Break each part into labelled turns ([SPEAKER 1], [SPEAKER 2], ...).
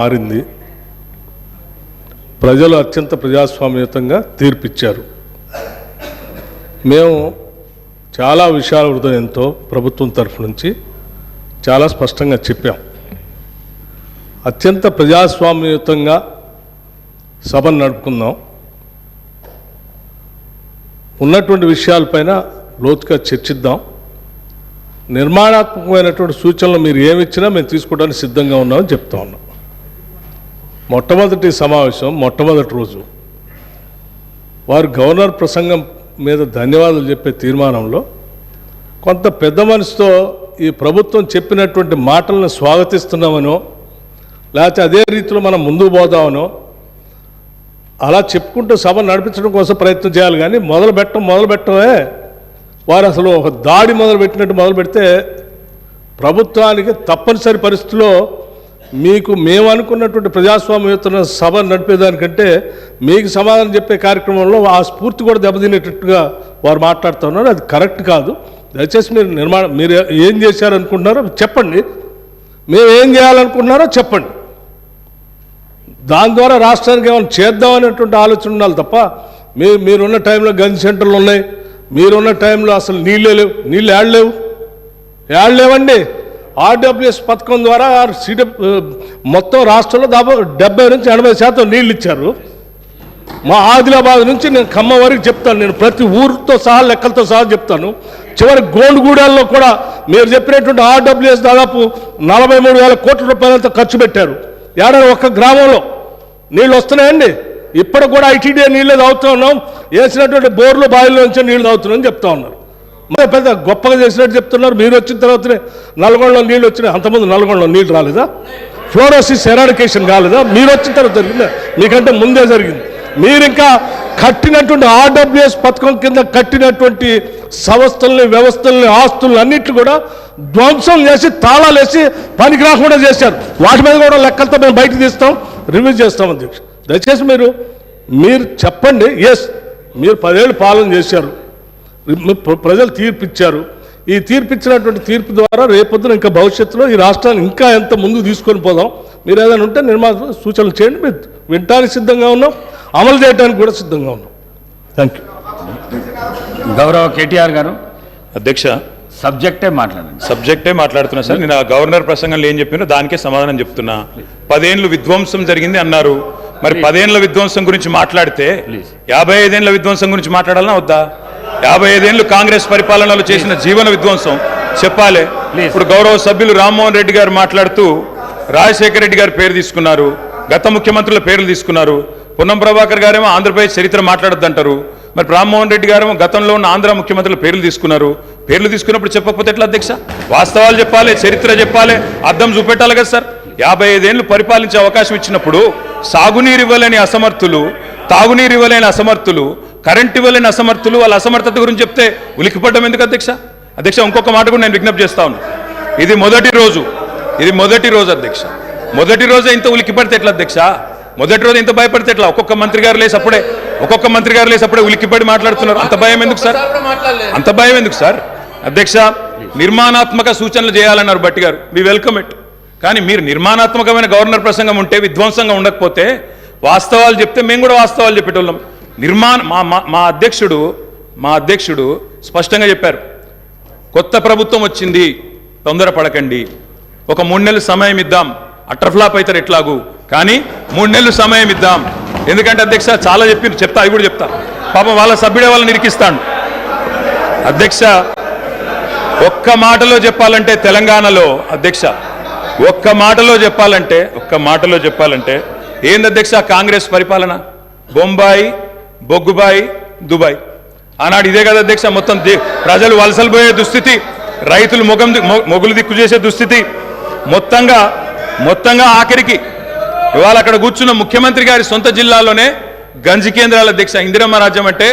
[SPEAKER 1] మారింది. ప్రజలు అత్యంత ప్రజాస్వామ్యయుతంగా తీర్పిచ్చారు. మేము చాలా విషయాల హృదయంతో ప్రభుత్వం తరఫు నుంచి చాలా స్పష్టంగా చెప్పాం. అత్యంత ప్రజాస్వామ్యయుతంగా సభను నడుపుకుందాం, ఉన్నటువంటి విషయాలపైన లోతుగా చర్చిద్దాం, నిర్మాణాత్మకమైనటువంటి సూచనలు మీరు ఏమిచ్చినా మేము తీసుకోవడానికి సిద్ధంగా ఉన్నామని చెప్తా ఉన్నాం. మొట్టమొదటి సమావేశం మొట్టమొదటి రోజు వారు గవర్నర్ ప్రసంగం మీద ధన్యవాదాలు చెప్పే తీర్మానంలో కొంత పెద్ద మనసుతో ఈ ప్రభుత్వం చెప్పినటువంటి మాటలను స్వాగతిస్తున్నామనో లేకపోతే అదే రీతిలో మనం ముందుకు పోదామనో అలా చెప్పుకుంటూ సభ నడిపించడం కోసం ప్రయత్నం చేయాలి. కానీ మొదలు పెట్టడమే వారు అసలు ఒక దాడి మొదలుపెట్టినట్టు మొదలు పెడితే ప్రభుత్వానికి తప్పనిసరి పరిస్థితిలో మీకు మేము అనుకున్నటువంటి ప్రజాస్వామ్యయుత సభ నడిపేదానికంటే మీకు సమాధానం చెప్పే కార్యక్రమంలో ఆ స్ఫూర్తి కూడా దెబ్బతినేటట్టుగా వారు మాట్లాడుతున్నారు. అది కరెక్ట్ కాదు. దయచేసి మీరు ఏం చేశారనుకుంటున్నారో చెప్పండి, మేము ఏం చేయాలనుకుంటున్నారో చెప్పండి. దాని ద్వారా రాష్ట్రానికి ఏమైనా చేద్దామనేటువంటి ఆలోచన ఉండాలి తప్ప మీరున్న టైంలో గంజి సెంటర్లు ఉన్నాయి, మీరున్న టైంలో అసలు నీళ్ళు ఏడలేవండి. ఆర్డబ్ల్యూఎస్ పథకం ద్వారా మొత్తం రాష్ట్రంలో దాదాపు 70 నుంచి 80% నీళ్ళు ఇచ్చారు. మా ఆదిలాబాద్ నుంచి నేను ఖమ్మం వరకు చెప్తాను, నేను ప్రతి ఊరితో సహా లెక్కలతో సహా చెప్తాను. చివరి గోండుగూడల్లో కూడా మీరు చెప్పినటువంటి ఆర్డబ్ల్యూఎస్ దాదాపు 43,000 కోట్ల రూపాయలతో ఖర్చు పెట్టారు. ఏడాది ఒక్క గ్రామంలో నీళ్ళు వస్తున్నాయండి. ఇప్పటికి కూడా ఐటీడీ నీళ్ళే తాగుతూ ఉన్నాం, వేసినటువంటి బోర్లు బావిలో నుంచి నీళ్ళు తాగుతున్నామని చెప్తా ఉన్నారు. మరి పెద్ద గొప్పగా చేసినట్టు చెప్తున్నారు. మీరు వచ్చిన తర్వాతనే నల్గొండలో నీళ్ళు వచ్చినాయి, అంతకుముందు నల్గొండలో నీళ్ళు రాలేదా? ఫ్లోరోసిస్ ఎరాడికేషన్ కాలేదా? మీరు వచ్చిన తర్వాత జరిగిందా? మీకంటే ముందే జరిగింది. మీరు ఇంకా కట్టినటువంటి ఆర్డబ్ల్యూఎస్ పథకం కింద కట్టినటువంటి సంస్థల్ని వ్యవస్థల్ని ఆస్తుల్ని అన్నింటినీ కూడా ధ్వంసం చేసి తాళాలు వేసి పనికి రాకుండా చేశారు. వాటి మీద కూడా లెక్కలతో మేము బయటకు తీస్తాం, రివ్యూ చేస్తాం. అధ్యక్ష దయచేసి మీరు చెప్పండి. ఎస్, మీరు 10 ఏళ్ళు పాలన చేశారు, ప్రజలు తీర్పిచ్చారు. ఈ తీర్పిచ్చినటువంటి తీర్పు ద్వారా రేపొద్దున ఇంకా భవిష్యత్తులో ఈ రాష్ట్రాన్ని ఇంకా ఎంత ముందుకు తీసుకొని పోదాం. మీరు ఏదైనా ఉంటే సూచనలు చేయండి. మీరు వినటానికి సిద్ధంగా ఉన్నాం, అమలు చేయడానికి కూడా సిద్ధంగా ఉన్నాం. Thank you.
[SPEAKER 2] గౌరవ కేటీఆర్ గారు.
[SPEAKER 3] అధ్యక్ష,
[SPEAKER 2] సబ్జెక్టే
[SPEAKER 3] మాట్లాడుతున్నా సార్. నేను ఆ గవర్నర్ ప్రసంగంలో ఏం చెప్పినా దానికే సమాధానం చెప్తున్నా. 10 ఏళ్ళు విధ్వంసం జరిగింది అన్నారు. మరి 10 ఏళ్ళ విధ్వంసం గురించి మాట్లాడితే 55 ఏళ్ళ విధ్వంసం గురించి మాట్లాడాలన్నా వద్దా? 55 ఏళ్ళు కాంగ్రెస్ పరిపాలనలో చేసిన జీవన విధ్వంసం చెప్పాలి. ఇప్పుడు గౌరవ సభ్యులు రామ్మోహన్ రెడ్డి గారు మాట్లాడుతూ రాజశేఖర రెడ్డి గారి పేరు తీసుకున్నారు, గత ముఖ్యమంత్రుల పేర్లు తీసుకున్నారు. పొన్నం ప్రభాకర్ గారేమో ఆంధ్రప్రదేశ్ చరిత్ర మాట్లాడొద్దంటారు. మరి రామ్మోహన్ రెడ్డి గారేమో గతంలో ఉన్న ఆంధ్ర ముఖ్యమంత్రుల పేర్లు తీసుకున్నారు. పేర్లు తీసుకున్నప్పుడు చెప్పకపోతే ఎట్లా అధ్యక్ష? వాస్తవాలు చెప్పాలి, చరిత్ర చెప్పాలి, అర్థం చూపెట్టాలి కదా సార్. 55 ఏళ్ళు పరిపాలించే అవకాశం ఇచ్చినప్పుడు సాగునీరు ఇవ్వలేని అసమర్థులు, తాగునీరు ఇవ్వలేని అసమర్థులు, కరెంట్ ఇవ్వలేని అసమర్థులు, వాళ్ళ అసమర్థత గురించి చెప్తే ఉలికిపడ్డం ఎందుకు అధ్యక్ష? ఇంకొక మాట కూడా నేను విజ్ఞప్తి చేస్తా ఉన్నా. ఇది మొదటి రోజు అధ్యక్ష. మొదటి రోజే ఇంత ఉలికిపడితే ఎట్లా అధ్యక్ష? మొదటి రోజు ఇంత భయపడితే ఎట్లా? ఒక్కొక్క మంత్రి గారు లేసి అప్పుడే ఉలికిపడి మాట్లాడుతున్నారు. అంత భయం ఎందుకు సార్? అధ్యక్ష, నిర్మాణాత్మక సూచనలు చేయాలన్నారు భట్టి గారు, వి వెల్కమ్ ఇట్. కానీ మీరు నిర్మాణాత్మకమైన గవర్నర్ ప్రసంగం ఉంటే, విధ్వంసంగా ఉండకపోతే వాస్తవాలు చెప్తే మేము కూడా వాస్తవాలు చెప్పేటోళ్ళం. మా అధ్యక్షుడు స్పష్టంగా చెప్పారు, కొత్త ప్రభుత్వం వచ్చింది, తొందరపడకండి, ఒక 3 నెలలు సమయం ఇద్దాం, అట్రఫ్లాప్ అవుతారు ఎట్లాగూ, కానీ 3 నెలలు సమయం ఇద్దాం. ఎందుకంటే అధ్యక్ష చాలా చెప్తా, అవి కూడా చెప్తా. పాపం వాళ్ళ సభ్యుడే వాళ్ళని నిరికిస్తాడు. అధ్యక్ష, ఒక్క మాటలో చెప్పాలంటే తెలంగాణలో అధ్యక్ష, ఒక్క మాటలో చెప్పాలంటే ఏంది అధ్యక్ష కాంగ్రెస్ పరిపాలన? బొంబాయి, బొగ్గుబాయి, దుబాయ్. ఆనాడు ఇదే కదా అధ్యక్ష. మొత్తం ప్రజలు వలసలు పోయే దుస్థితి, రైతులు మొగులు దిక్కు చేసే దుస్థితి, మొత్తంగా ఆఖరికి ఇవాళ అక్కడ కూర్చున్న ముఖ్యమంత్రి గారి సొంత జిల్లాలోనే గంజి కేంద్రాలు అధ్యక్ష. ఇందిరమ్మ రాజ్యం అంటే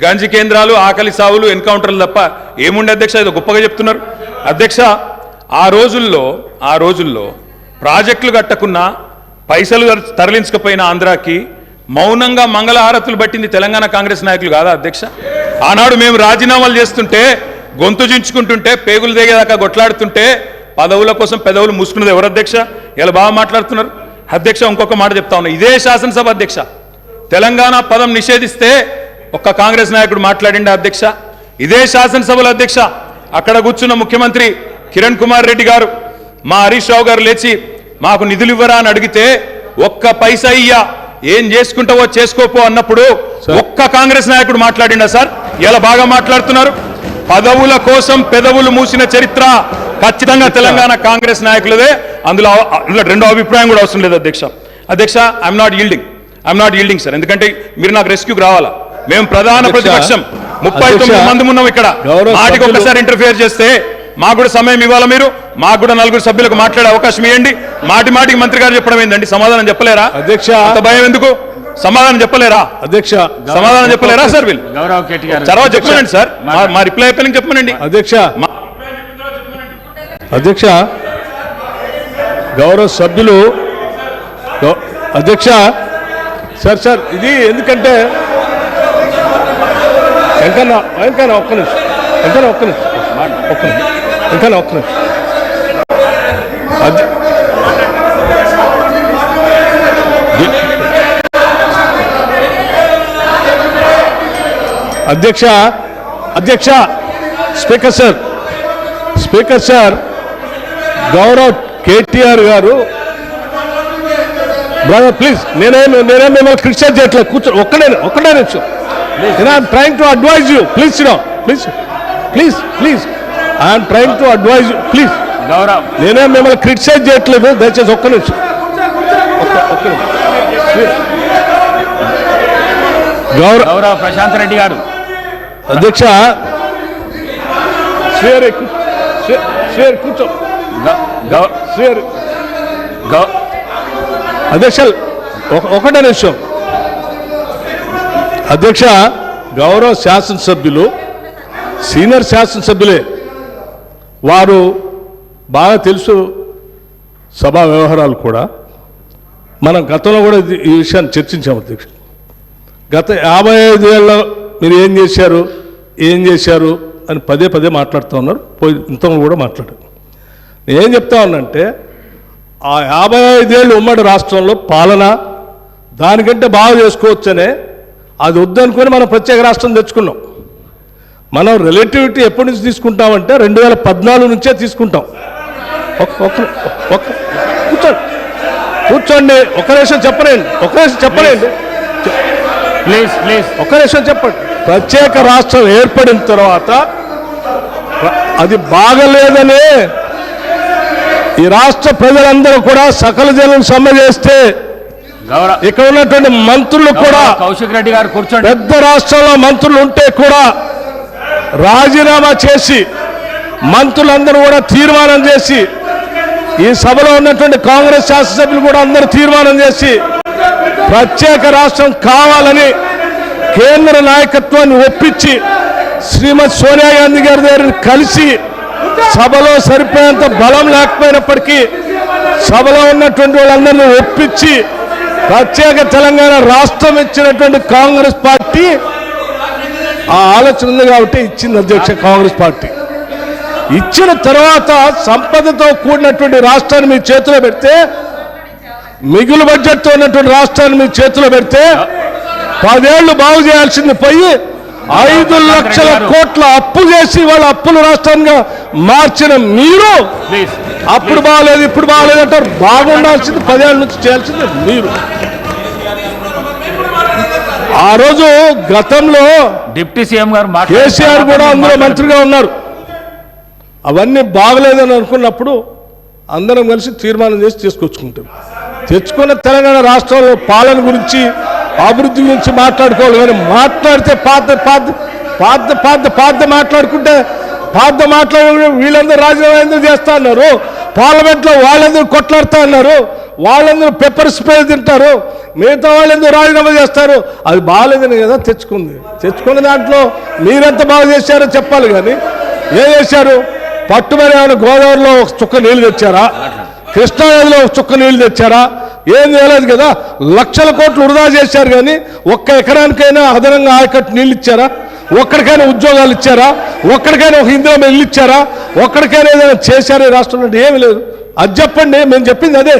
[SPEAKER 3] గంజి కేంద్రాలు, ఆకలి సావులు, ఎన్కౌంటర్లు తప్ప ఏముండే అధ్యక్ష? ఇది గొప్పగా చెప్తున్నారు అధ్యక్ష. ఆ రోజుల్లో ప్రాజెక్టులు కట్టకున్నా, పైసలు తరలించకపోయిన ఆంధ్రాకి మౌనంగా మంగళహారతులు పట్టింది తెలంగాణ కాంగ్రెస్ నాయకులు కాదా అధ్యక్ష? ఆనాడు మేము రాజీనామాలు చేస్తుంటే, గొంతు చించుకుంటుంటే, పేగులు దిగేదాకా కొట్లాడుతుంటే, పదవుల కోసం పెదవులు మూసుకున్నది ఎవరు అధ్యక్ష? ఇలా బాగా మాట్లాడుతున్నారు. అధ్యక్ష ఇంకొక మాట చెప్తా ఉన్నా, ఇదే శాసనసభ అధ్యక్ష తెలంగాణ పదం నిషేధిస్తే ఒక్క కాంగ్రెస్ నాయకుడు మాట్లాడిండే అధ్యక్ష. ఇదే శాసనసభలో అధ్యక్ష అక్కడ కూర్చున్న ముఖ్యమంత్రి కిరణ్ కుమార్ రెడ్డి గారు మా హరీష్ రావు గారు లేచి మాకు నిధులు ఇవ్వరా అని అడిగితే ఒక్క పైసా ఇయ్యా ఏం చేసుకుంటావో చేసుకోపో అన్నప్పుడు ఒక్క కాంగ్రెస్ నాయకుడు మాట్లాడిండా సార్? ఇలా బాగా మాట్లాడుతున్నారు. పదవుల కోసం పెదవులు మూసిన చరిత్ర ఖచ్చితంగా తెలంగాణ కాంగ్రెస్ నాయకులదే. అందులో రెండో అభిప్రాయం కూడా అవసరం లేదు అధ్యక్ష. అధ్యక్ష ఐఎమ్ నాట్ ఈల్డింగ్ సార్, ఎందుకంటే మీరు నాకు రెస్క్యూకి రావాలా. మేము ప్రధాన ప్రతిపక్షం 39 మంది ఉన్నాం ఇక్కడ. మాటికి ఒక్కసారి ఇంటర్ఫియర్ చేస్తే మాకు కూడా సమయం ఇవ్వాలా, మీరు మాకు కూడా 4 సభ్యులకు మాట్లాడే అవకాశం ఇవ్వండి. మాటికి మంత్రి గారు చెప్పడం ఏంటండి? సమాధానం చెప్పలేరా అధ్యక్ష? అంత భయం ఎందుకు? సమాధానం చెప్పలేరా అధ్యక్ష? సమాధానం చెప్పలేరా సార్? వీళ్ళు తర్వాత చెప్పమనండి సార్, మా రిప్లై అయిపోయిన చెప్పమనండి
[SPEAKER 1] అధ్యక్ష. గౌరవ సభ్యులు అధ్యక్ష సార్ ఇది ఎందుకంటే వెంకన్న ఒక్క నిమిషం అధ్యక్ష స్పీకర్ సార్ గౌరవ్ కేటీఆర్ గారు బ్రదర్ ప్లీజ్, నేనేం మిమ్మల్ని క్రిటిసైజ్ చేయట్లేదు. కూర్చో ఒక్కడే నిమిషం. I'm trying to advise you. Please I'm trying to advise you please. నేనేం మిమ్మల్ని క్రిటిసైజ్ చేయట్లేదు, దయచేసి ఒక్క నిమిషం.
[SPEAKER 2] గౌరవ ప్రశాంత్ రెడ్డి గారు
[SPEAKER 1] అధ్యక్ష కూర్చో. అధ్యక్ష ఒకటే నిమిషం. అధ్యక్ష గౌరవ శాసనసభ్యులు సీనియర్ శాసనసభ్యులే, వారు బాగా తెలుసు సభా వ్యవహారాలు కూడా. మనం గతంలో కూడా ఈ విషయాన్ని చర్చించాము అధ్యక్ష. గత 55 ఏళ్ళలో మీరు ఏం చేశారు అని పదే మాట్లాడుతూ ఉన్నారు. ఇంతలో కూడా మాట్లాడారు. నేనేం చెప్తా ఉన్నానంటే ఆ 55 ఏళ్ళు ఉమ్మడి రాష్ట్రంలో పాలన దానికంటే బాగా చేసుకోవచ్చనే అది వద్దనుకొని మనం ప్రత్యేక రాష్ట్రం తెచ్చుకున్నాం. మనం రిలేటివిటీ ఎప్పటి నుంచి తీసుకుంటామంటే 2014 నుంచే తీసుకుంటాం. కూర్చోండి ఒక్క నిమిషం చెప్పలేండి ఒక్క నిమిషం చెప్పండి. ప్రత్యేక రాష్ట్రం ఏర్పడిన తర్వాత అది బాగలేదని ఈ రాష్ట్ర ప్రజలందరూ కూడా సకల జనం సమ్మె చేస్తే ఇక్కడ ఉన్నటువంటి మంత్రులు కూడా
[SPEAKER 2] కౌశిక్ రెడ్డి గారు కూర్చోండి.
[SPEAKER 1] పెద్ద రాష్ట్రంలో మంత్రులు ఉంటే కూడా రాజీనామా చేసి మంత్రులందరూ కూడా తీర్మానం చేసి ఈ సభలో ఉన్నటువంటి కాంగ్రెస్ శాసనసభ్యులు కూడా అందరూ తీర్మానం చేసి ప్రత్యేక రాష్ట్రం కావాలని కేంద్ర నాయకత్వాన్ని ఒప్పించి శ్రీమతి సోనియా గాంధీ గారి దగ్గర కలిసి సభలో సరిపోయేంత బలం లేకపోయినప్పటికీ సభలో ఉన్నటువంటి వాళ్ళందరినీ ఒప్పించి ప్రత్యేక తెలంగాణ రాష్ట్రం ఇచ్చినటువంటి కాంగ్రెస్ పార్టీ ఆ ఆలోచన ఉంది కాబట్టి ఇచ్చింది అధ్యక్ష. కాంగ్రెస్ పార్టీ ఇచ్చిన తర్వాత సంపదతో కూడినటువంటి రాష్ట్రాన్ని మీ చేతిలో పెడితే, మిగులు బడ్జెట్తో ఉన్నటువంటి రాష్ట్రాన్ని మీ చేతిలో పెడితే 10 ఏళ్లు బాగు చేయాల్సింది పోయి 5 లక్షల కోట్ల అప్పు చేసి వాళ్ళ అప్పుల రాష్ట్రంగా మార్చిన మీరు అప్పుడు బాగలేదు ఇప్పుడు బాగలేదు అంటారు. బాగుండాల్సింది 10 ఏళ్ళ నుంచి చేయాల్సింది మీరు. ఆ రోజు గతంలో
[SPEAKER 2] డిప్యూటీ సీఎం గారు
[SPEAKER 1] కేసీఆర్ కూడా అందులో మంత్రిగా ఉన్నారు. అవన్నీ బాగలేదని అనుకున్నప్పుడు అందరం కలిసి తీర్మానం చేసి తీసుకొచ్చుకుంటాం. తెచ్చుకున్న తెలంగాణ రాష్ట్రంలో పాలన గురించి అభివృద్ధి గురించి మాట్లాడుకోవాలి. కానీ మాట్లాడితే పాత మాట్లాడుకుంటే మాట్లాడే వీళ్ళందరూ రాజీనామా ఎందుకు చేస్తా అన్నారు, పార్లమెంట్లో వాళ్ళందరూ కొట్లాడుతా అన్నారు, వాళ్ళందరూ పెప్పర్ స్ప్రే తింటారు, మిగతా వాళ్ళందరూ రాజీనామా చేస్తారు. అది బాగాలేదని కదా తెచ్చుకున్న దాంట్లో మీరెంత బాగా చేశారో చెప్పాలి. కానీ ఏం చేశారు? పట్టుమని ఏమైనా గోదావరిలో ఒక చుక్క నీళ్లు తెచ్చారా? కృష్ణానదిలో ఒక చుక్క నీళ్లు తెచ్చారా? ఏం చేయలేదు కదా. లక్షల కోట్లు వృధా చేశారు. కానీ ఒక్క ఎకరానికైనా అదనంగా ఆయకట్టు నీళ్ళు ఇచ్చారా? ఒక్కడికైనా ఉద్యోగాలు ఇచ్చారా? ఒక్కడికైనా ఒక ఇందిరా ఇల్లు ఇచ్చారా? ఒక్కడికైనా ఏదైనా చేశారా ఈ రాష్ట్రంలో? ఏమి లేదు. అది చెప్పండి. మేము చెప్పింది అదే.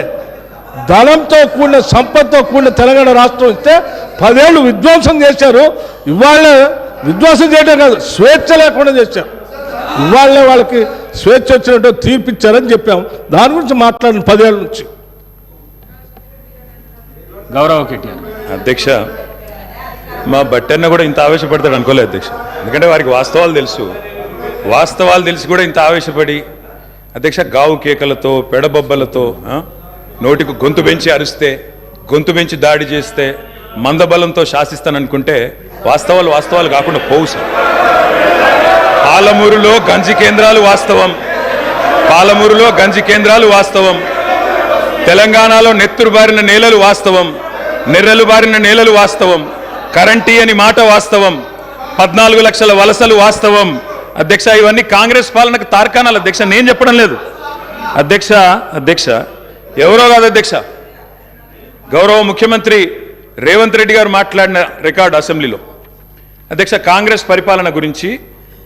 [SPEAKER 1] ధనంతో కూడిన సంపత్తో కూడిన తెలంగాణ రాష్ట్రం ఇస్తే 10 ఏళ్ళు విధ్వంసం చేశారు. ఇవాళ విధ్వంసం చేయడం కాదు, స్వేచ్ఛ లేకుండా చేశారు. ఇవాళనే వాళ్ళకి స్వేచ్ఛ వచ్చినట్టు తీర్పిచ్చారని చెప్పాం. దాని గురించి మాట్లాడిన 10 ఏళ్ళ నుంచి.
[SPEAKER 2] గౌరవ కేటీఆర్.
[SPEAKER 3] అధ్యక్ష, మా బట్టన్న కూడా ఇంత ఆవేశపడతాడు అనుకోలేదు అధ్యక్ష. ఎందుకంటే వారికి వాస్తవాలు తెలిసి కూడా ఇంత ఆవేశపడి అధ్యక్ష గావు కేకలతో పెడబొబ్బలతో నోటికి గొంతు పెంచి అరిస్తే, గొంతు పెంచి దాడి చేస్తే, మందబలంతో శాసిస్తాననుకుంటే వాస్తవాలు కాకుండా పోవు సార్. పాలమూరులో గంజి కేంద్రాలు వాస్తవం, తెలంగాణలో నెత్తురు బారిన నేలలు వాస్తవం, నెర్రెలు బారిన నేలలు వాస్తవం, కరెంటీ అని మాట వాస్తవం, 14 లక్షల వలసలు వాస్తవం. అధ్యక్ష, ఇవన్నీ కాంగ్రెస్ పాలనకు తార్కాణాలు అధ్యక్ష, నేను చెప్పడం లేదు అధ్యక్ష. ఎవరో కాదు అధ్యక్ష, గౌరవ ముఖ్యమంత్రి రేవంత్ రెడ్డి గారు మాట్లాడిన రికార్డు అసెంబ్లీలో అధ్యక్ష, కాంగ్రెస్ పరిపాలన గురించి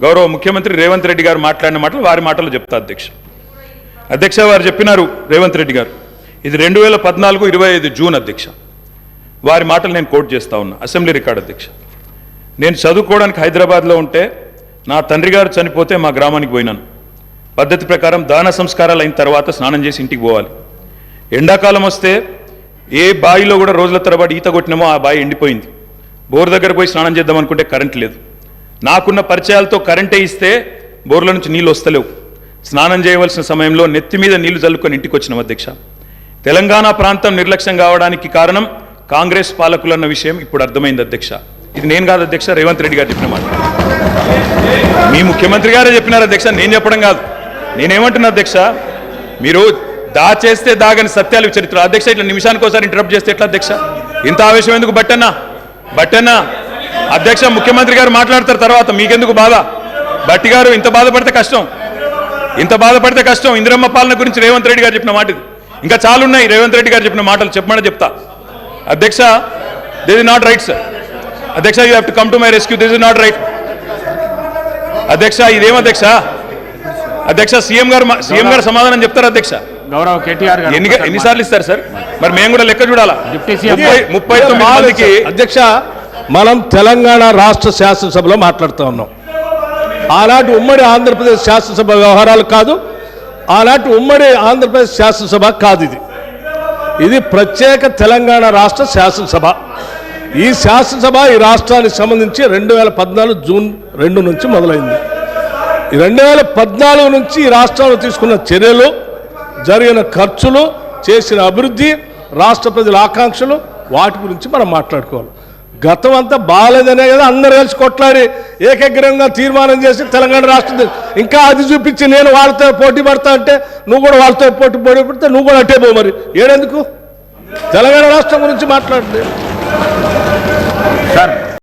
[SPEAKER 3] గౌరవ ముఖ్యమంత్రి రేవంత్ రెడ్డి గారు మాట్లాడిన మాటలు వారి మాటలు చెప్తా అధ్యక్ష. వారు చెప్పినారు రేవంత్ రెడ్డి గారు, ఇది 2014 25 జూన్ అధ్యక్ష. వారి మాటలు నేను కోట్ చేస్తా ఉన్నా, అసెంబ్లీ రికార్డు అధ్యక్ష. నేను చదువుకోవడానికి హైదరాబాద్లో ఉంటే నా తండ్రి గారు చనిపోతే మా గ్రామానికి పోయినాను. పద్ధతి ప్రకారం దాన సంస్కారాలు అయిన తర్వాత స్నానం చేసి ఇంటికి పోవాలి. ఎండాకాలం వస్తే ఏ బావిలో కూడా రోజుల తరబడి ఈత కొట్టినామో ఆ బావి ఎండిపోయింది. బోర్ దగ్గర పోయి స్నానం చేద్దాం అనుకుంటే కరెంట్ లేదు. నాకున్న పరిచయాలతో కరెంటే ఇస్తే బోర్ల నుంచి నీళ్ళు వస్తలేవు. స్నానం చేయవలసిన సమయంలో నెత్తి మీద నీళ్లు చల్లుకొని ఇంటికి వచ్చినాం అధ్యక్ష. తెలంగాణ ప్రాంతం నిర్లక్ష్యం కావడానికి కారణం కాంగ్రెస్ పాలకులన్న విషయం ఇప్పుడు అర్థమైంది అధ్యక్ష. ఇది నేను కాదు అధ్యక్ష, రేవంత్ రెడ్డి గారు చెప్పిన మాట. మీ ముఖ్యమంత్రి గారే చెప్పినారు అధ్యక్ష, నేను చెప్పడం కాదు. నేనేమంటున్నా అధ్యక్ష, మీరు దాచేస్తే దాగని సత్యాలు చరిత్ర అధ్యక్ష. ఇట్లా నిమిషానికి ఒకసారి ఇంటరప్ట్ చేస్తే ఎట్లా అధ్యక్ష? ఇంత ఆవేశం ఎందుకు? బట్టన్నా అధ్యక్ష, ముఖ్యమంత్రి గారు మాట్లాడతారు తర్వాత, మీకెందుకు బాధ? బట్టి గారు ఇంత బాధపడితే కష్టం. ఇందిరమ్మ పాలన గురించి రేవంత్ రెడ్డి గారు చెప్పిన మాట ఇది. ఇంకా చాలా ఉన్నాయి రేవంత్ రెడ్డి గారు చెప్పిన మాటలు, చెప్పమని చెప్తా అధ్యక్ష. This is not right sir అధ్యక్ష, you have to come to my rescue. This is not right అధ్యక్ష. ఇదేం అధ్యక్ష? సీఎం గారు సమాధానం చెప్తారు అధ్యక్ష.
[SPEAKER 2] గౌరవ కేటీఆర్ గారు
[SPEAKER 3] ఎన్నిసార్లు ఇస్తారు సార్? మరి మేము కూడా లెక్క చూడాలా?
[SPEAKER 2] డిప్యూటీ సీఎం
[SPEAKER 1] 39 మందికి అధ్యక్ష, మనం తెలంగాణ రాష్ట్ర శాసనసభలో మాట్లాడుతూ ఉన్నాం. ఆనాటి ఉమ్మడి ఆంధ్రప్రదేశ్ శాసనసభ వ్యవహారాలు కాదు, ఆనాటి ఉమ్మడి ఆంధ్రప్రదేశ్ శాసనసభ కాదు. ఇది ప్రత్యేక తెలంగాణ రాష్ట్ర శాసనసభ. ఈ శాసనసభ ఈ రాష్ట్రానికి సంబంధించి 2014 జూన్ 2 నుంచి మొదలైంది. 2014 నుంచి ఈ రాష్ట్రంలో తీసుకున్న చర్యలు, జరిగిన ఖర్చులు, చేసిన అభివృద్ధి, రాష్ట్ర ప్రజల ఆకాంక్షలు, వాటి గురించి మనం మాట్లాడుకోవాలి. గతం అంతా బాగాలేదనే కదా అందరు కలిసి కొట్లాడి ఏకగ్రంగా తీర్మానం చేసి తెలంగాణ రాష్ట్రం ఇంకా అది చూపించి నేను వాళ్ళతో పోటీ పడతా అంటే నువ్వు కూడా వాళ్ళతో పోటీ పడితే నువ్వు కూడా అట్టే పో. మరి ఏడెందుకు తెలంగాణ రాష్ట్రం గురించి మాట్లాడండి
[SPEAKER 2] సార్?